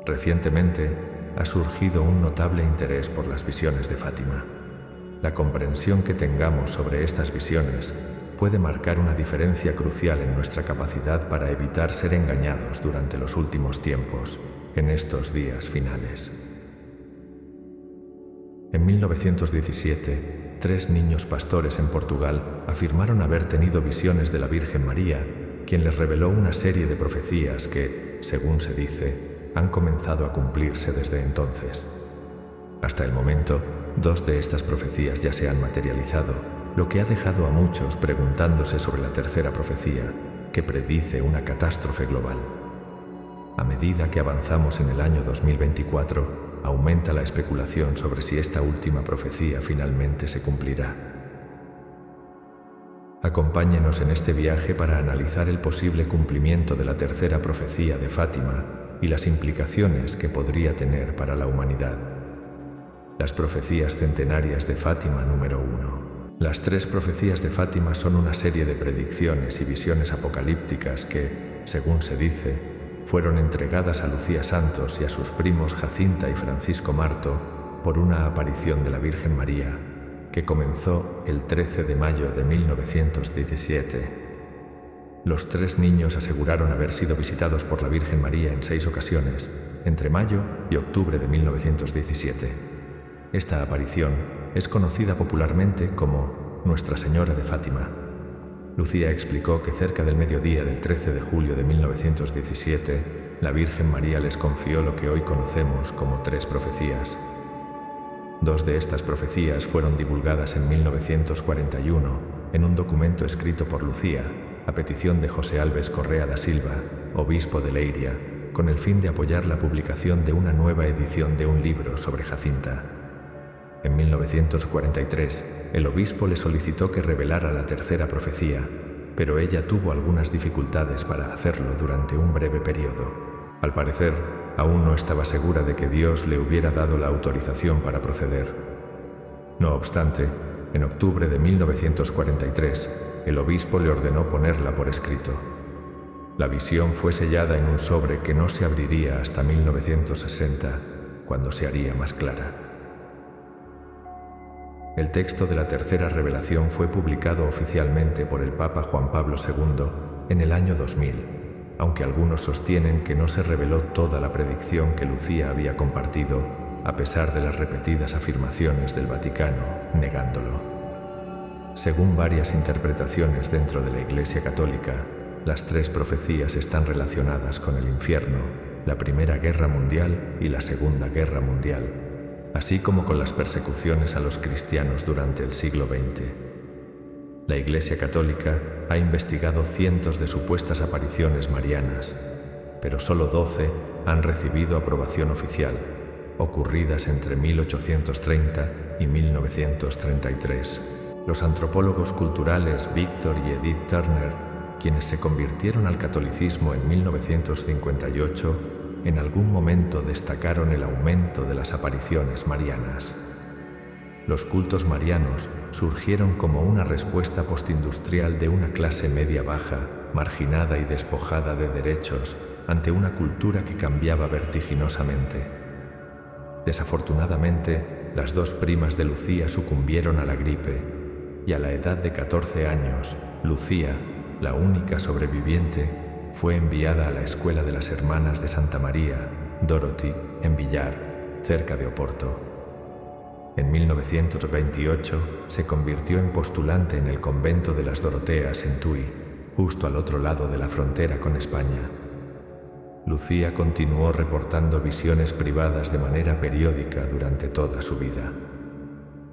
Recientemente, ha surgido un notable interés por las visiones de Fátima. La comprensión que tengamos sobre estas visiones puede marcar una diferencia crucial en nuestra capacidad para evitar ser engañados durante los últimos tiempos, en estos días finales. En 1917, 3 niños pastores en Portugal afirmaron haber tenido visiones de la Virgen María, quien les reveló una serie de profecías que, según se dice, han comenzado a cumplirse desde entonces. Hasta el momento, 2 de estas profecías ya se han materializado, lo que ha dejado a muchos preguntándose sobre la tercera profecía, que predice una catástrofe global. A medida que avanzamos en el año 2024, aumenta la especulación sobre si esta última profecía finalmente se cumplirá. Acompáñenos en este viaje para analizar el posible cumplimiento de la tercera profecía de Fátima y las implicaciones que podría tener para la humanidad. Las profecías centenarias de Fátima número 1. Las 3 profecías de Fátima son una serie de predicciones y visiones apocalípticas que, según se dice, fueron entregadas a Lucía Santos y a sus primos Jacinta y Francisco Marto por una aparición de la Virgen María, que comenzó el 13 de mayo de 1917. Los 3 niños aseguraron haber sido visitados por la Virgen María en 6 ocasiones, entre mayo y octubre de 1917. Esta aparición es conocida popularmente como Nuestra Señora de Fátima. Lucía explicó que cerca del mediodía del 13 de julio de 1917, la Virgen María les confió lo que hoy conocemos como 3 profecías. 2 de estas profecías fueron divulgadas en 1941 en un documento escrito por Lucía, a petición de José Alves Correa da Silva, obispo de Leiria, con el fin de apoyar la publicación de una nueva edición de un libro sobre Jacinta. En 1943, el obispo le solicitó que revelara la tercera profecía, pero ella tuvo algunas dificultades para hacerlo durante un breve periodo. Al parecer, aún no estaba segura de que Dios le hubiera dado la autorización para proceder. No obstante, en octubre de 1943, el obispo le ordenó ponerla por escrito. La visión fue sellada en un sobre que no se abriría hasta 1960, cuando se haría más clara. El texto de la tercera revelación fue publicado oficialmente por el Papa Juan Pablo II en el año 2000, aunque algunos sostienen que no se reveló toda la predicción que Lucía había compartido, a pesar de las repetidas afirmaciones del Vaticano, negándolo. Según varias interpretaciones dentro de la Iglesia Católica, las 3 profecías están relacionadas con el infierno, la Primera Guerra Mundial y la Segunda Guerra Mundial, así como con las persecuciones a los cristianos durante el siglo XX. La Iglesia Católica ha investigado cientos de supuestas apariciones marianas, pero solo 12 han recibido aprobación oficial, ocurridas entre 1830 y 1933. Los antropólogos culturales Victor y Edith Turner, quienes se convirtieron al catolicismo en 1958, en algún momento destacaron el aumento de las apariciones marianas. Los cultos marianos surgieron como una respuesta postindustrial de una clase media-baja, marginada y despojada de derechos, ante una cultura que cambiaba vertiginosamente. Desafortunadamente, las 2 primas de Lucía sucumbieron a la gripe, y a la edad de 14 años, Lucía, la única sobreviviente, fue enviada a la Escuela de las Hermanas de Santa María, Dorothy, en Villar, cerca de Oporto. En 1928 se convirtió en postulante en el convento de las Doroteas en Tui, justo al otro lado de la frontera con España. Lucía continuó reportando visiones privadas de manera periódica durante toda su vida.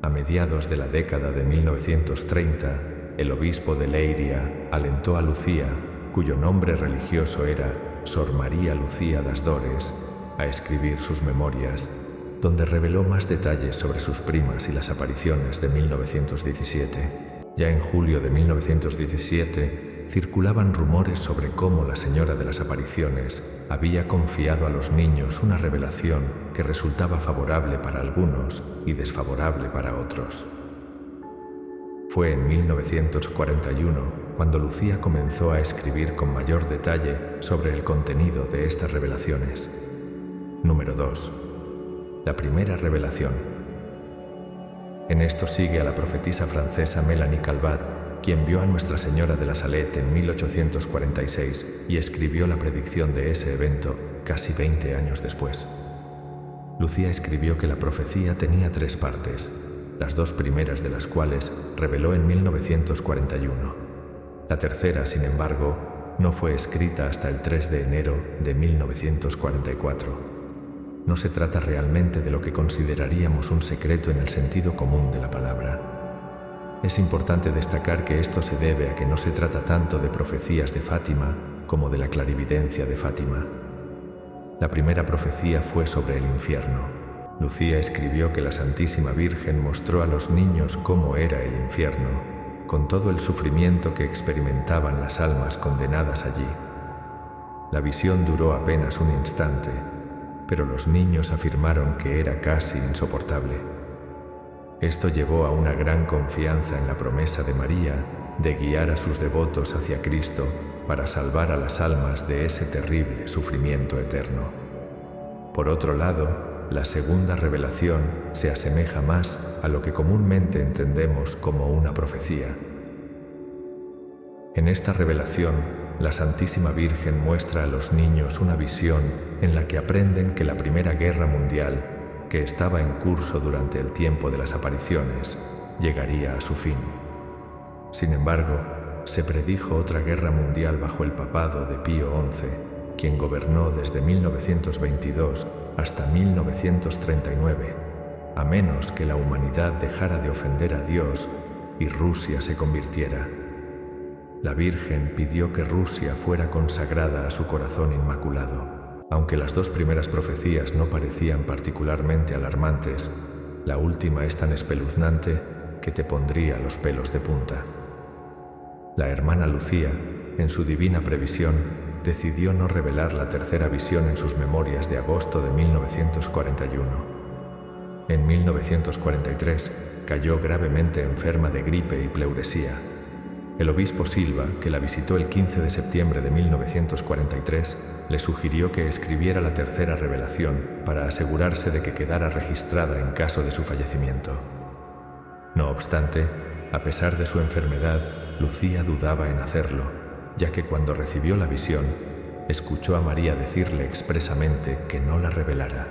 A mediados de la década de 1930, el obispo de Leiria alentó a Lucía, cuyo nombre religioso era Sor María Lucía das Dores, a escribir sus memorias, donde reveló más detalles sobre sus primas y las apariciones de 1917. Ya en julio de 1917, circulaban rumores sobre cómo la Señora de las Apariciones había confiado a los niños una revelación que resultaba favorable para algunos y desfavorable para otros. Fue en 1941 cuando Lucía comenzó a escribir con mayor detalle sobre el contenido de estas revelaciones. Número 2. La primera revelación. En esto sigue a la profetisa francesa Mélanie Calvat, quien vio a Nuestra Señora de la Salette en 1846 y escribió la predicción de ese evento casi 20 años después. Lucía escribió que la profecía tenía 3 partes, las 2 primeras de las cuales reveló en 1941. La tercera, sin embargo, no fue escrita hasta el 3 de enero de 1944. No se trata realmente de lo que consideraríamos un secreto en el sentido común de la palabra. Es importante destacar que esto se debe a que no se trata tanto de profecías de Fátima como de la clarividencia de Fátima. La primera profecía fue sobre el infierno. Lucía escribió que la Santísima Virgen mostró a los niños cómo era el infierno, con todo el sufrimiento que experimentaban las almas condenadas allí. La visión duró apenas un instante, pero los niños afirmaron que era casi insoportable. Esto llevó a una gran confianza en la promesa de María de guiar a sus devotos hacia Cristo para salvar a las almas de ese terrible sufrimiento eterno. Por otro lado, la segunda revelación se asemeja más a lo que comúnmente entendemos como una profecía. En esta revelación, la Santísima Virgen muestra a los niños una visión en la que aprenden que la Primera Guerra Mundial, que estaba en curso durante el tiempo de las apariciones, llegaría a su fin. Sin embargo, se predijo otra guerra mundial bajo el papado de Pío XI, quien gobernó desde 1922 hasta 1939, a menos que la humanidad dejara de ofender a Dios y Rusia se convirtiera. La Virgen pidió que Rusia fuera consagrada a su corazón inmaculado. Aunque las 2 primeras profecías no parecían particularmente alarmantes, la última es tan espeluznante que te pondría los pelos de punta. La hermana Lucía, en su divina previsión, decidió no revelar la tercera visión en sus memorias de agosto de 1941. En 1943 cayó gravemente enferma de gripe y pleuresía. El obispo Silva, que la visitó el 15 de septiembre de 1943, le sugirió que escribiera la tercera revelación para asegurarse de que quedara registrada en caso de su fallecimiento. No obstante, a pesar de su enfermedad, Lucía dudaba en hacerlo, ya que cuando recibió la visión, escuchó a María decirle expresamente que no la revelara.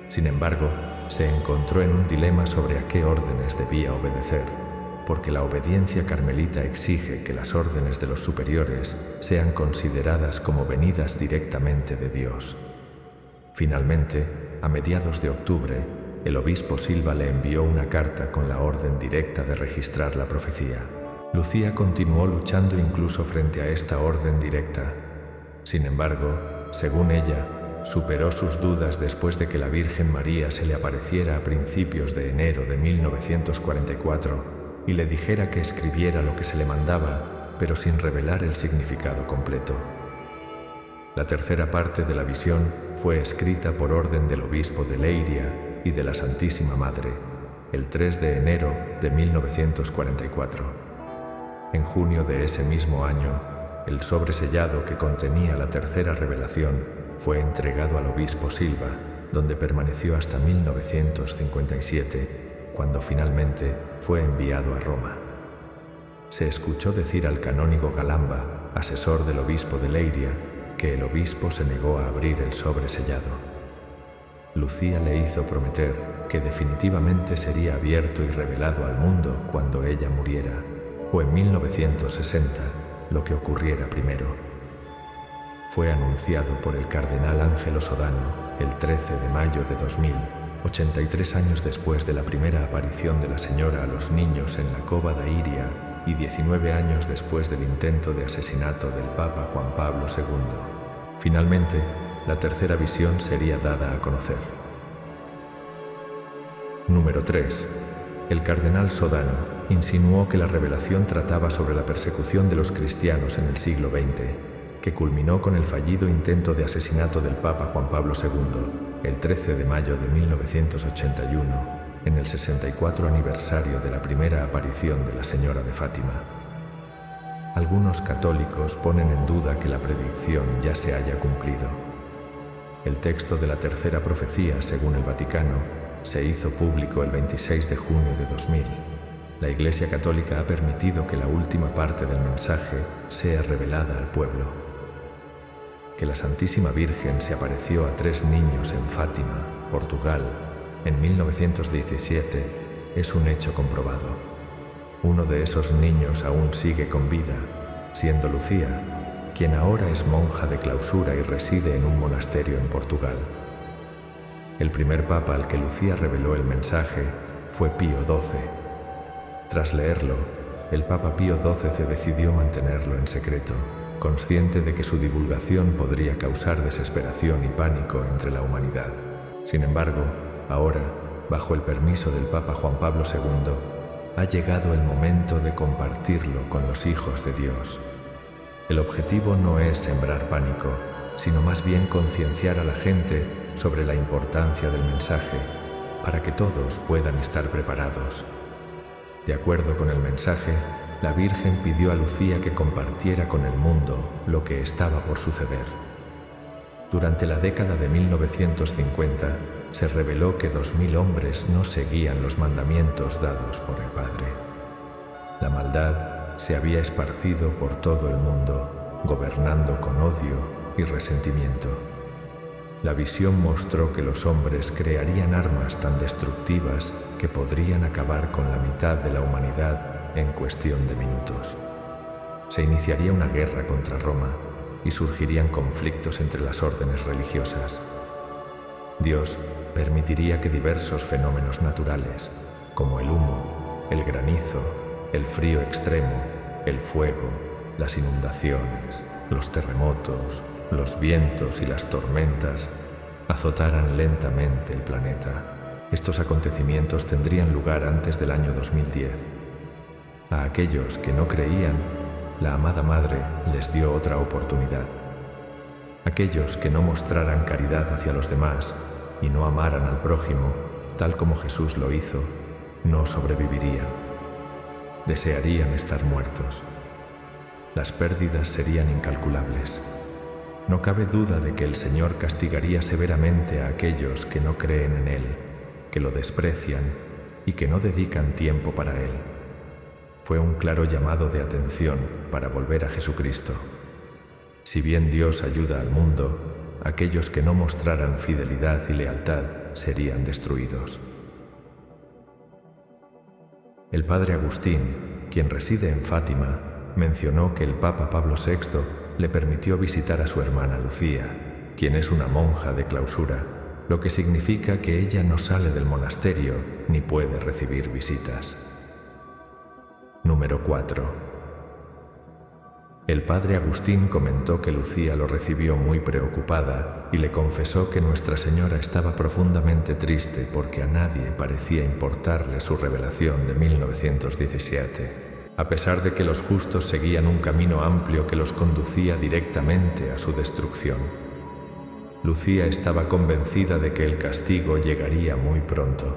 Sin embargo, se encontró en un dilema sobre a qué órdenes debía obedecer, porque la obediencia carmelita exige que las órdenes de los superiores sean consideradas como venidas directamente de Dios. Finalmente, a mediados de octubre, el obispo Silva le envió una carta con la orden directa de registrar la profecía. Lucía continuó luchando incluso frente a esta orden directa. Sin embargo, según ella, superó sus dudas después de que la Virgen María se le apareciera a principios de enero de 1944 y le dijera que escribiera lo que se le mandaba, pero sin revelar el significado completo. La tercera parte de la visión fue escrita por orden del obispo de Leiria y de la Santísima Madre, el 3 de enero de 1944. En junio de ese mismo año, el sobresellado que contenía la tercera revelación fue entregado al obispo Silva, donde permaneció hasta 1957, cuando finalmente fue enviado a Roma. Se escuchó decir al canónigo Galamba, asesor del obispo de Leiria, que el obispo se negó a abrir el sobresellado. Lucía le hizo prometer que definitivamente sería abierto y revelado al mundo cuando ella muriera, o en 1960, lo que ocurriera primero. Fue anunciado por el cardenal Ángelo Sodano el 13 de mayo de 2000, 83 años después de la primera aparición de la Señora a los niños en la Cova da Iria y 19 años después del intento de asesinato del Papa Juan Pablo II. Finalmente, la tercera visión sería dada a conocer. Número 3. El cardenal Sodano insinuó que la revelación trataba sobre la persecución de los cristianos en el siglo XX, que culminó con el fallido intento de asesinato del Papa Juan Pablo II, el 13 de mayo de 1981, en el 64 aniversario de la primera aparición de la Señora de Fátima. Algunos católicos ponen en duda que la predicción ya se haya cumplido. El texto de la tercera profecía, según el Vaticano, se hizo público el 26 de junio de 2000. La Iglesia Católica ha permitido que la última parte del mensaje sea revelada al pueblo. Que la Santísima Virgen se apareció a 3 niños en Fátima, Portugal, en 1917, es un hecho comprobado. Uno de esos niños aún sigue con vida, siendo Lucía, quien ahora es monja de clausura y reside en un monasterio en Portugal. El primer papa al que Lucía reveló el mensaje fue Pío XII. Tras leerlo, el Papa Pío XII decidió mantenerlo en secreto, consciente de que su divulgación podría causar desesperación y pánico entre la humanidad. Sin embargo, ahora, bajo el permiso del Papa Juan Pablo II, ha llegado el momento de compartirlo con los hijos de Dios. El objetivo no es sembrar pánico, sino más bien concienciar a la gente sobre la importancia del mensaje, para que todos puedan estar preparados. De acuerdo con el mensaje, la Virgen pidió a Lucía que compartiera con el mundo lo que estaba por suceder. Durante la década de 1950, se reveló que 2000 hombres no seguían los mandamientos dados por el Padre. La maldad se había esparcido por todo el mundo, gobernando con odio y resentimiento. La visión mostró que los hombres crearían armas tan destructivas que podrían acabar con la mitad de la humanidad en cuestión de minutos. Se iniciaría una guerra contra Roma y surgirían conflictos entre las órdenes religiosas. Dios permitiría que diversos fenómenos naturales, como el humo, el granizo, el frío extremo, el fuego, las inundaciones, los terremotos, los vientos y las tormentas, azotaran lentamente el planeta. Estos acontecimientos tendrían lugar antes del año 2010. A aquellos que no creían, la amada Madre les dio otra oportunidad. Aquellos que no mostraran caridad hacia los demás y no amaran al prójimo, tal como Jesús lo hizo, no sobrevivirían. Desearían estar muertos. Las pérdidas serían incalculables. No cabe duda de que el Señor castigaría severamente a aquellos que no creen en Él, que lo desprecian y que no dedican tiempo para Él. Fue un claro llamado de atención para volver a Jesucristo. Si bien Dios ayuda al mundo, aquellos que no mostraran fidelidad y lealtad serían destruidos. El padre Agustín, quien reside en Fátima, mencionó que el Papa Pablo VI le permitió visitar a su hermana Lucía, quien es una monja de clausura, lo que significa que ella no sale del monasterio ni puede recibir visitas. Número 4. El padre Agustín comentó que Lucía lo recibió muy preocupada y le confesó que Nuestra Señora estaba profundamente triste porque a nadie parecía importarle su revelación de 1917. A pesar de que los justos seguían un camino amplio que los conducía directamente a su destrucción. Lucía estaba convencida de que el castigo llegaría muy pronto.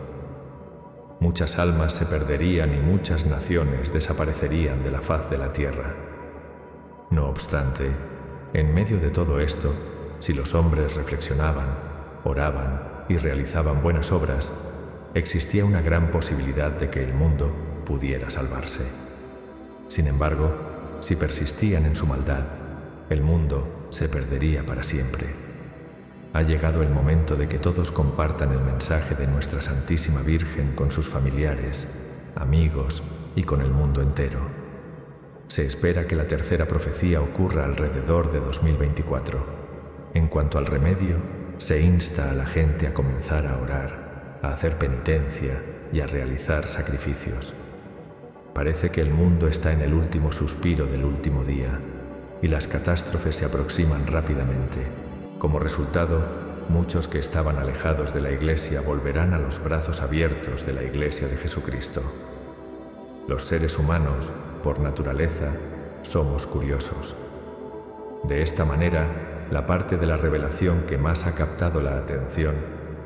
Muchas almas se perderían y muchas naciones desaparecerían de la faz de la tierra. No obstante, en medio de todo esto, si los hombres reflexionaban, oraban y realizaban buenas obras, existía una gran posibilidad de que el mundo pudiera salvarse. Sin embargo, si persistían en su maldad, el mundo se perdería para siempre. Ha llegado el momento de que todos compartan el mensaje de Nuestra Santísima Virgen con sus familiares, amigos y con el mundo entero. Se espera que la tercera profecía ocurra alrededor de 2024. En cuanto al remedio, se insta a la gente a comenzar a orar, a hacer penitencia y a realizar sacrificios. Parece que el mundo está en el último suspiro del último día y las catástrofes se aproximan rápidamente. Como resultado, muchos que estaban alejados de la Iglesia volverán a los brazos abiertos de la Iglesia de Jesucristo. Los seres humanos, por naturaleza, somos curiosos. De esta manera, la parte de la revelación que más ha captado la atención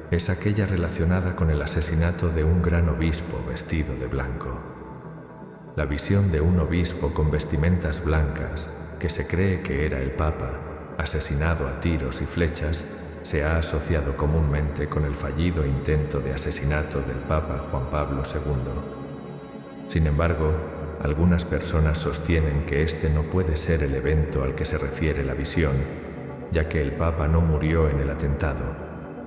es aquella relacionada con el asesinato de un gran obispo vestido de blanco. La visión de un obispo con vestimentas blancas, que se cree que era el Papa, asesinado a tiros y flechas, se ha asociado comúnmente con el fallido intento de asesinato del Papa Juan Pablo II. Sin embargo, algunas personas sostienen que este no puede ser el evento al que se refiere la visión, ya que el Papa no murió en el atentado,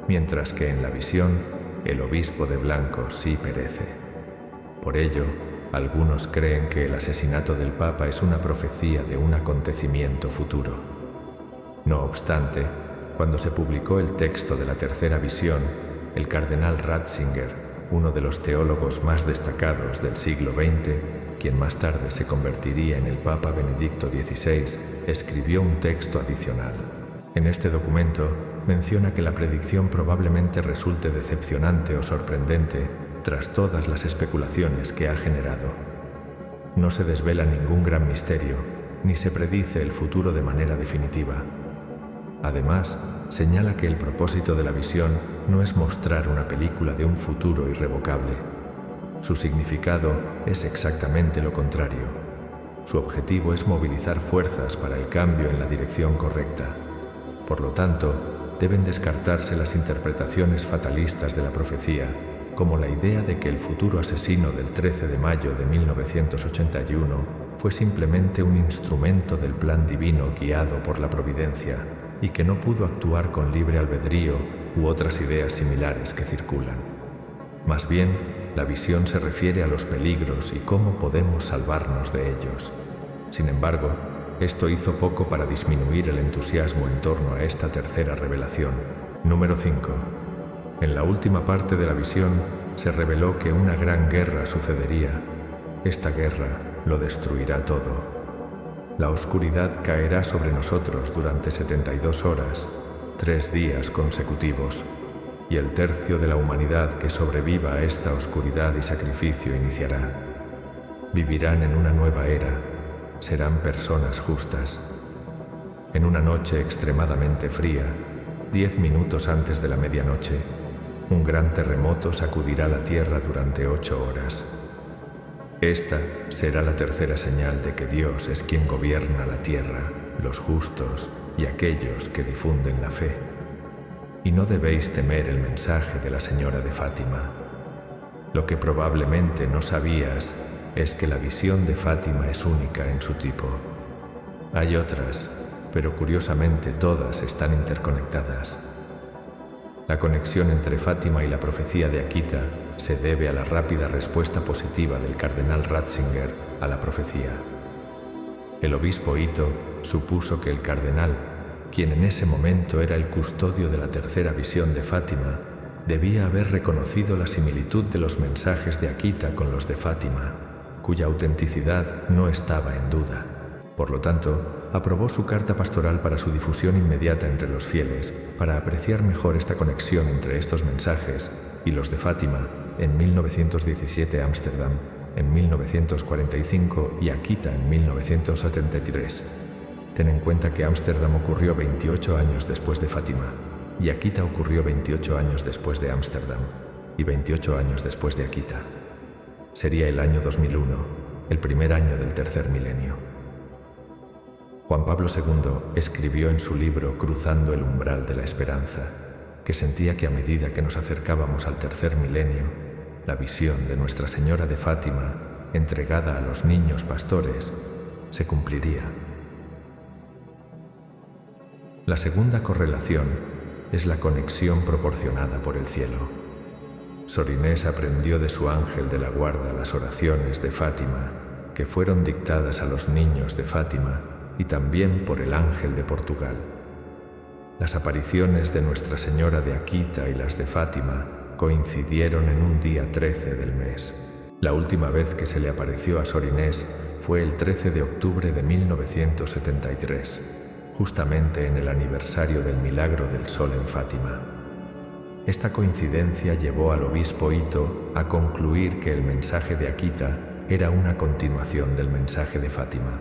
mientras que en la visión el obispo de blanco sí perece. Por ello, algunos creen que el asesinato del Papa es una profecía de un acontecimiento futuro. No obstante, cuando se publicó el texto de la tercera visión, el cardenal Ratzinger, uno de los teólogos más destacados del siglo XX, quien más tarde se convertiría en el Papa Benedicto XVI, escribió un texto adicional. En este documento menciona que la predicción probablemente resulte decepcionante o sorprendente tras todas las especulaciones que ha generado. No se desvela ningún gran misterio, ni se predice el futuro de manera definitiva. Además, señala que el propósito de la visión no es mostrar una película de un futuro irrevocable. Su significado es exactamente lo contrario. Su objetivo es movilizar fuerzas para el cambio en la dirección correcta. Por lo tanto, deben descartarse las interpretaciones fatalistas de la profecía, como la idea de que el futuro asesino del 13 de mayo de 1981 fue simplemente un instrumento del plan divino guiado por la providencia y que no pudo actuar con libre albedrío u otras ideas similares que circulan. Más bien, la visión se refiere a los peligros y cómo podemos salvarnos de ellos. Sin embargo, esto hizo poco para disminuir el entusiasmo en torno a esta tercera revelación. Número 5. En la última parte de la visión se reveló que una gran guerra sucedería. Esta guerra lo destruirá todo. La oscuridad caerá sobre nosotros durante 72 horas, 3 días consecutivos, y el tercio de la humanidad que sobreviva a esta oscuridad y sacrificio iniciará. Vivirán en una nueva era, serán personas justas. En una noche extremadamente fría, 10 minutos antes de la medianoche, un gran terremoto sacudirá la tierra durante 8 horas. Esta será la tercera señal de que Dios es quien gobierna la tierra, los justos y aquellos que difunden la fe. Y no debéis temer el mensaje de la Señora de Fátima. Lo que probablemente no sabías es que la visión de Fátima es única en su tipo. Hay otras, pero curiosamente todas están interconectadas. La conexión entre Fátima y la profecía de Akita se debe a la rápida respuesta positiva del cardenal Ratzinger a la profecía. El obispo Ito supuso que el cardenal, quien en ese momento era el custodio de la tercera visión de Fátima, debía haber reconocido la similitud de los mensajes de Akita con los de Fátima, cuya autenticidad no estaba en duda. Por lo tanto, aprobó su carta pastoral para su difusión inmediata entre los fieles, para apreciar mejor esta conexión entre estos mensajes y los de Fátima en 1917 Ámsterdam, en 1945 y Akita en 1973. Ten en cuenta que Ámsterdam ocurrió 28 años después de Fátima, y Akita ocurrió 28 años después de Ámsterdam, y 28 años después de Akita. Sería el año 2001, el primer año del tercer milenio. Juan Pablo II escribió en su libro Cruzando el umbral de la esperanza, que sentía que a medida que nos acercábamos al tercer milenio, la visión de Nuestra Señora de Fátima, entregada a los niños pastores, se cumpliría. La segunda correlación es la conexión proporcionada por el cielo. Sor Inés aprendió de su ángel de la guarda las oraciones de Fátima, que fueron dictadas a los niños de Fátima y también por el ángel de Portugal. Las apariciones de Nuestra Señora de Akita y las de Fátima coincidieron en un día 13 del mes. La última vez que se le apareció a Sor Inés fue el 13 de octubre de 1973, justamente en el aniversario del milagro del sol en Fátima. Esta coincidencia llevó al obispo Ito a concluir que el mensaje de Akita era una continuación del mensaje de Fátima.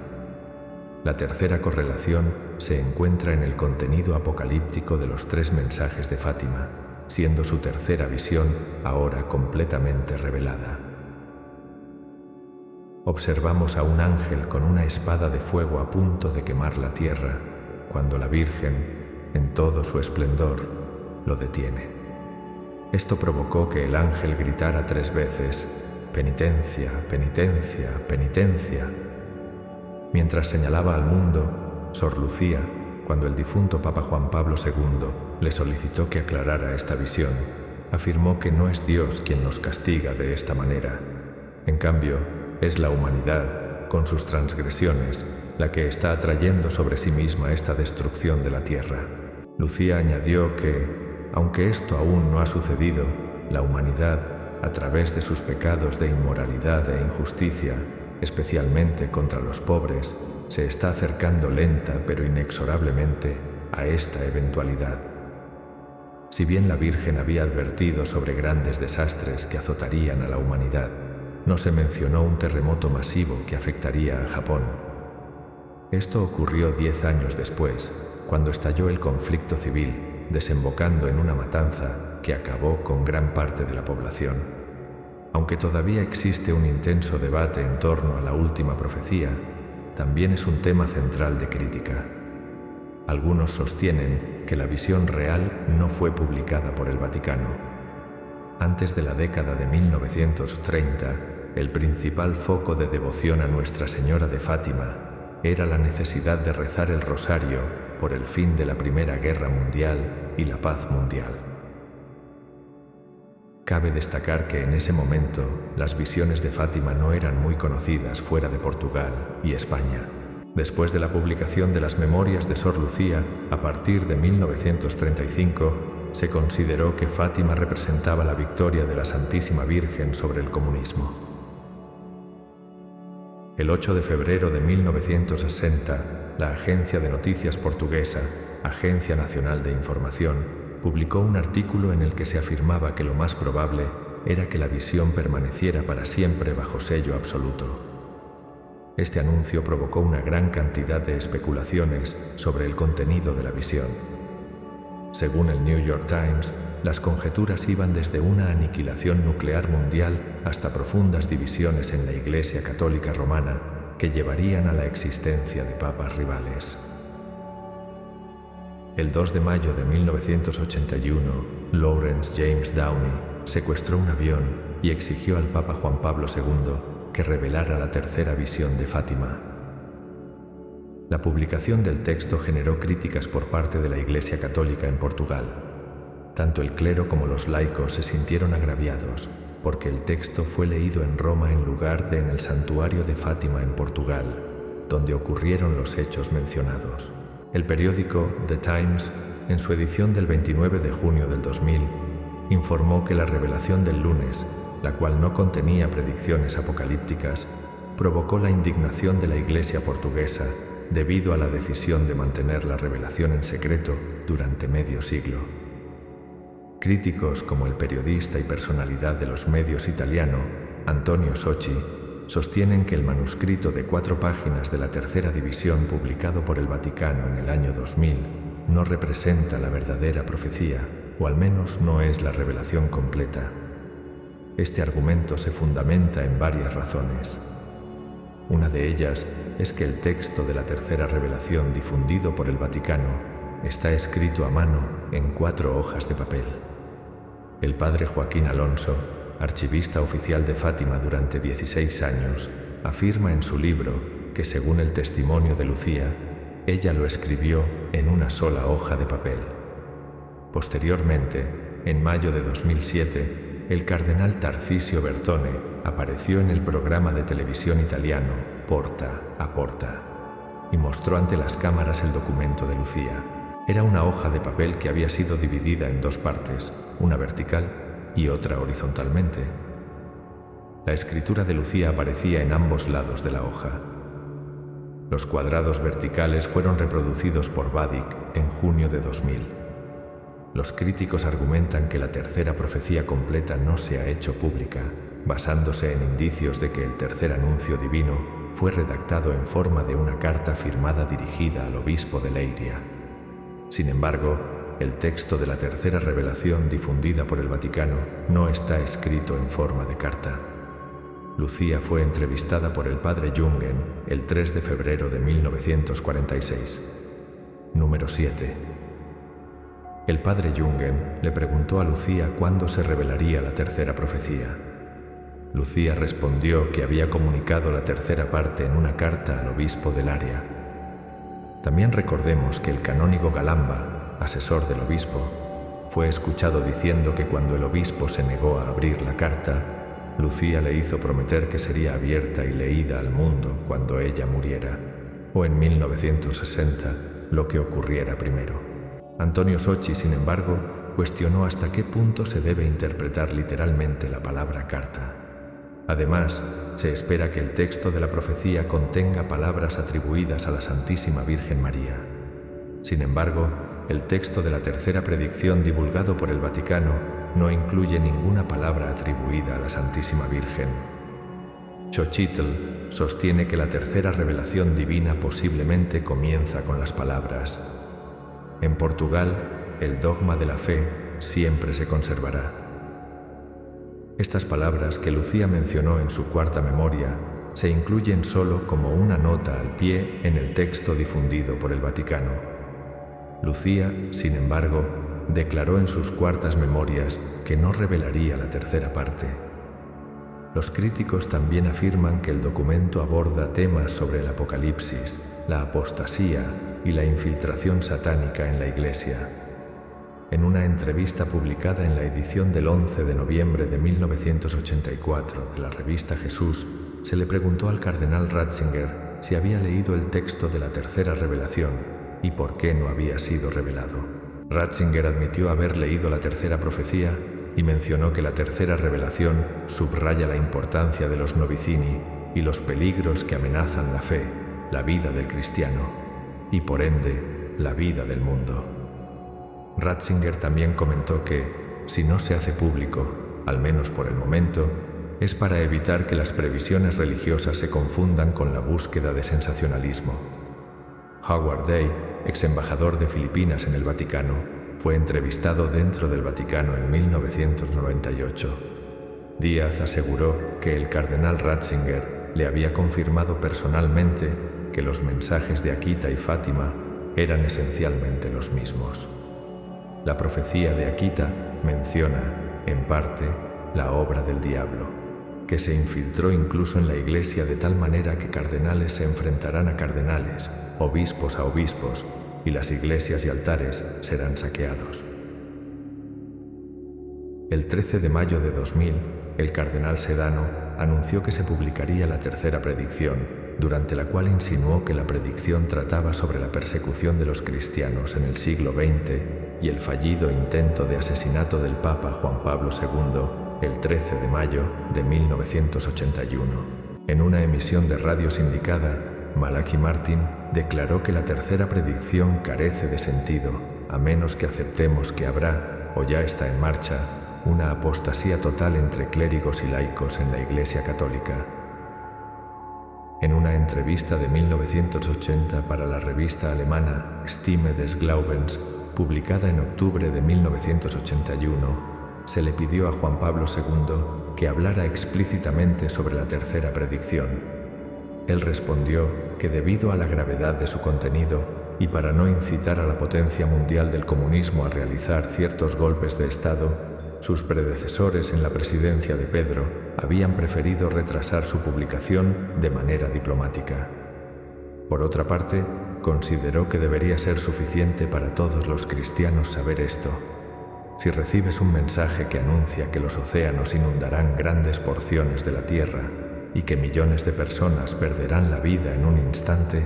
La tercera correlación se encuentra en el contenido apocalíptico de los 3 mensajes de Fátima, siendo su tercera visión ahora completamente revelada. Observamos a un ángel con una espada de fuego a punto de quemar la tierra, cuando la Virgen, en todo su esplendor, lo detiene. Esto provocó que el ángel gritara 3 veces: «Penitencia, penitencia, penitencia». Mientras señalaba al mundo, Sor Lucía, cuando el difunto Papa Juan Pablo II le solicitó que aclarara esta visión, afirmó que no es Dios quien nos castiga de esta manera. En cambio, es la humanidad, con sus transgresiones, la que está atrayendo sobre sí misma esta destrucción de la tierra. Lucía añadió que, aunque esto aún no ha sucedido, la humanidad, a través de sus pecados de inmoralidad e injusticia, especialmente contra los pobres, se está acercando lenta pero inexorablemente a esta eventualidad. Si bien la Virgen había advertido sobre grandes desastres que azotarían a la humanidad, no se mencionó un terremoto masivo que afectaría a Japón. Esto ocurrió 10 años después, cuando estalló el conflicto civil, desembocando en una matanza que acabó con gran parte de la población. Aunque todavía existe un intenso debate en torno a la última profecía, también es un tema central de crítica. Algunos sostienen que la visión real no fue publicada por el Vaticano. Antes de la década de 1930, el principal foco de devoción a Nuestra Señora de Fátima era la necesidad de rezar el rosario por el fin de la Primera Guerra Mundial y la paz mundial. Cabe destacar que en ese momento las visiones de Fátima no eran muy conocidas fuera de Portugal y España. Después de la publicación de las Memorias de Sor Lucía, a partir de 1935, se consideró que Fátima representaba la victoria de la Santísima Virgen sobre el comunismo. El 8 de febrero de 1960, la agencia de noticias portuguesa, Agencia Nacional de Información, publicó un artículo en el que se afirmaba que lo más probable era que la visión permaneciera para siempre bajo sello absoluto. Este anuncio provocó una gran cantidad de especulaciones sobre el contenido de la visión. Según el New York Times, las conjeturas iban desde una aniquilación nuclear mundial hasta profundas divisiones en la Iglesia Católica Romana que llevarían a la existencia de papas rivales. El 2 de mayo de 1981, Lawrence James Downey secuestró un avión y exigió al Papa Juan Pablo II que revelara la tercera visión de Fátima. La publicación del texto generó críticas por parte de la Iglesia Católica en Portugal. Tanto el clero como los laicos se sintieron agraviados porque el texto fue leído en Roma en lugar de en el santuario de Fátima en Portugal, donde ocurrieron los hechos mencionados. El periódico The Times, en su edición del 29 de junio del 2000, informó que la revelación del lunes, la cual no contenía predicciones apocalípticas, provocó la indignación de la Iglesia portuguesa debido a la decisión de mantener la revelación en secreto durante medio siglo. Críticos como el periodista y personalidad de los medios italiano, Antonio Socci, sostienen que el manuscrito de 4 páginas de la tercera división publicado por el Vaticano en el año 2000 no representa la verdadera profecía, o al menos no es la revelación completa. Este argumento se fundamenta en varias razones. Una de ellas es que el texto de la tercera revelación difundido por el Vaticano está escrito a mano en 4 hojas de papel. El padre Joaquín Alonso, archivista oficial de Fátima durante 16 años, afirma en su libro que, según el testimonio de Lucía, ella lo escribió en una sola hoja de papel. Posteriormente, en mayo de 2007, el cardenal Tarcisio Bertone apareció en el programa de televisión italiano Porta a Porta y mostró ante las cámaras el documento de Lucía. Era una hoja de papel que había sido dividida en 2 partes, una vertical y otra horizontalmente. La escritura de Lucía aparecía en ambos lados de la hoja. Los cuadrados verticales fueron reproducidos por Vadik en junio de 2000. Los críticos argumentan que la tercera profecía completa no se ha hecho pública, basándose en indicios de que el tercer anuncio divino fue redactado en forma de una carta firmada dirigida al obispo de Leiria. Sin embargo, el texto de la tercera revelación difundida por el Vaticano no está escrito en forma de carta. Lucía fue entrevistada por el padre Jungen el 3 de febrero de 1946. Número 7. El padre Jungen le preguntó a Lucía cuándo se revelaría la tercera profecía. Lucía respondió que había comunicado la tercera parte en una carta al obispo del área. También recordemos que el canónigo Galamba, asesor del obispo, fue escuchado diciendo que cuando el obispo se negó a abrir la carta, Lucía le hizo prometer que sería abierta y leída al mundo cuando ella muriera, o en 1960, lo que ocurriera primero. Antonio Socci, sin embargo, cuestionó hasta qué punto se debe interpretar literalmente la palabra carta. Además, se espera que el texto de la profecía contenga palabras atribuidas a la Santísima Virgen María. Sin embargo, el texto de la tercera predicción divulgado por el Vaticano no incluye ninguna palabra atribuida a la Santísima Virgen. Xochitl sostiene que la tercera revelación divina posiblemente comienza con las palabras: en Portugal, el dogma de la fe siempre se conservará. Estas palabras que Lucía mencionó en su cuarta memoria se incluyen solo como una nota al pie en el texto difundido por el Vaticano. Lucía, sin embargo, declaró en sus cuartas memorias que no revelaría la tercera parte. Los críticos también afirman que el documento aborda temas sobre el apocalipsis, la apostasía y la infiltración satánica en la Iglesia. En una entrevista publicada en la edición del 11 de noviembre de 1984 de la revista Jesús, se le preguntó al cardenal Ratzinger si había leído el texto de la tercera revelación y por qué no había sido revelado. Ratzinger admitió haber leído la tercera profecía y mencionó que la tercera revelación subraya la importancia de los novicini y los peligros que amenazan la fe, la vida del cristiano y, por ende, la vida del mundo. Ratzinger también comentó que, si no se hace público, al menos por el momento, es para evitar que las previsiones religiosas se confundan con la búsqueda de sensacionalismo. Howard Day, ex embajador de Filipinas en el Vaticano, fue entrevistado dentro del Vaticano en 1998. Díaz aseguró que el cardenal Ratzinger le había confirmado personalmente que los mensajes de Akita y Fátima eran esencialmente los mismos. La profecía de Akita menciona, en parte, la obra del diablo, que se infiltró incluso en la Iglesia de tal manera que cardenales se enfrentarán a cardenales, obispos a obispos, y las iglesias y altares serán saqueados. El 13 de mayo de 2000, el cardenal Sedano anunció que se publicaría la tercera predicción, durante la cual insinuó que la predicción trataba sobre la persecución de los cristianos en el siglo XX y el fallido intento de asesinato del Papa Juan Pablo II el 13 de mayo de 1981. En una emisión de radio sindicada, Malachi Martin declaró que la tercera predicción carece de sentido, a menos que aceptemos que habrá, o ya está en marcha, una apostasía total entre clérigos y laicos en la Iglesia Católica. En una entrevista de 1980 para la revista alemana Stimme des Glaubens, publicada en octubre de 1981, se le pidió a Juan Pablo II que hablara explícitamente sobre la tercera predicción. Él respondió que debido a la gravedad de su contenido y para no incitar a la potencia mundial del comunismo a realizar ciertos golpes de Estado, sus predecesores en la presidencia de Pedro habían preferido retrasar su publicación de manera diplomática. Por otra parte, consideró que debería ser suficiente para todos los cristianos saber esto. Si recibes un mensaje que anuncia que los océanos inundarán grandes porciones de la tierra y que millones de personas perderán la vida en un instante,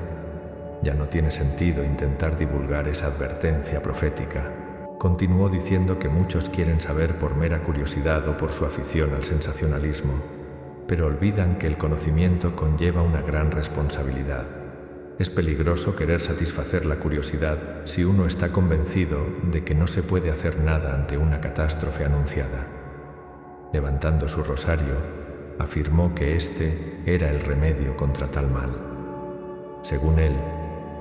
ya no tiene sentido intentar divulgar esa advertencia profética. Continuó diciendo que muchos quieren saber por mera curiosidad o por su afición al sensacionalismo, pero olvidan que el conocimiento conlleva una gran responsabilidad. Es peligroso querer satisfacer la curiosidad si uno está convencido de que no se puede hacer nada ante una catástrofe anunciada. Levantando su rosario, afirmó que este era el remedio contra tal mal. Según él,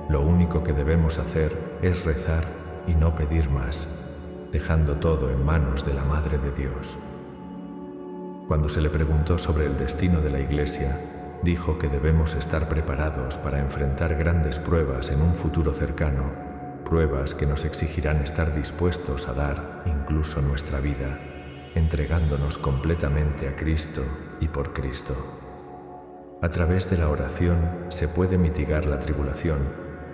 lo único que debemos hacer es rezar y no pedir más, dejando todo en manos de la Madre de Dios. Cuando se le preguntó sobre el destino de la Iglesia, dijo que debemos estar preparados para enfrentar grandes pruebas en un futuro cercano, pruebas que nos exigirán estar dispuestos a dar incluso nuestra vida, entregándonos completamente a Cristo y por Cristo. A través de la oración se puede mitigar la tribulación,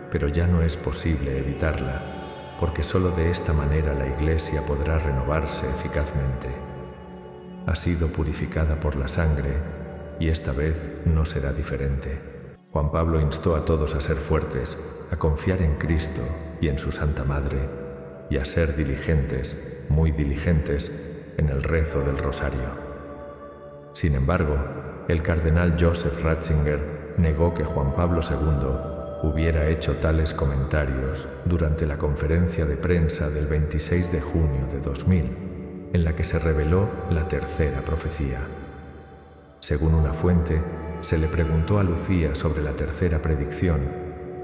pero ya no es posible evitarla, porque solo de esta manera la Iglesia podrá renovarse eficazmente. Ha sido purificada por la sangre y esta vez no será diferente. Juan Pablo instó a todos a ser fuertes, a confiar en Cristo y en su Santa Madre, y a ser diligentes, muy diligentes, en el rezo del rosario. Sin embargo, el cardenal Joseph Ratzinger negó que Juan Pablo II hubiera hecho tales comentarios durante la conferencia de prensa del 26 de junio de 2000, en la que se reveló la tercera profecía. Según una fuente, se le preguntó a Lucía sobre la tercera predicción,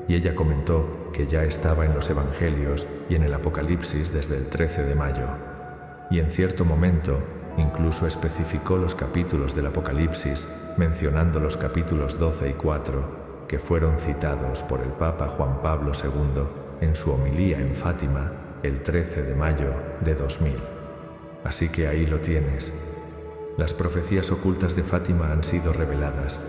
y ella comentó que ya estaba en los Evangelios y en el Apocalipsis desde el 13 de mayo, y en cierto momento incluso especificó los capítulos del Apocalipsis, mencionando los capítulos 12 y 4, que fueron citados por el Papa Juan Pablo II en su homilía en Fátima el 13 de mayo de 2000. Así que ahí lo tienes. Las profecías ocultas de Fátima han sido reveladas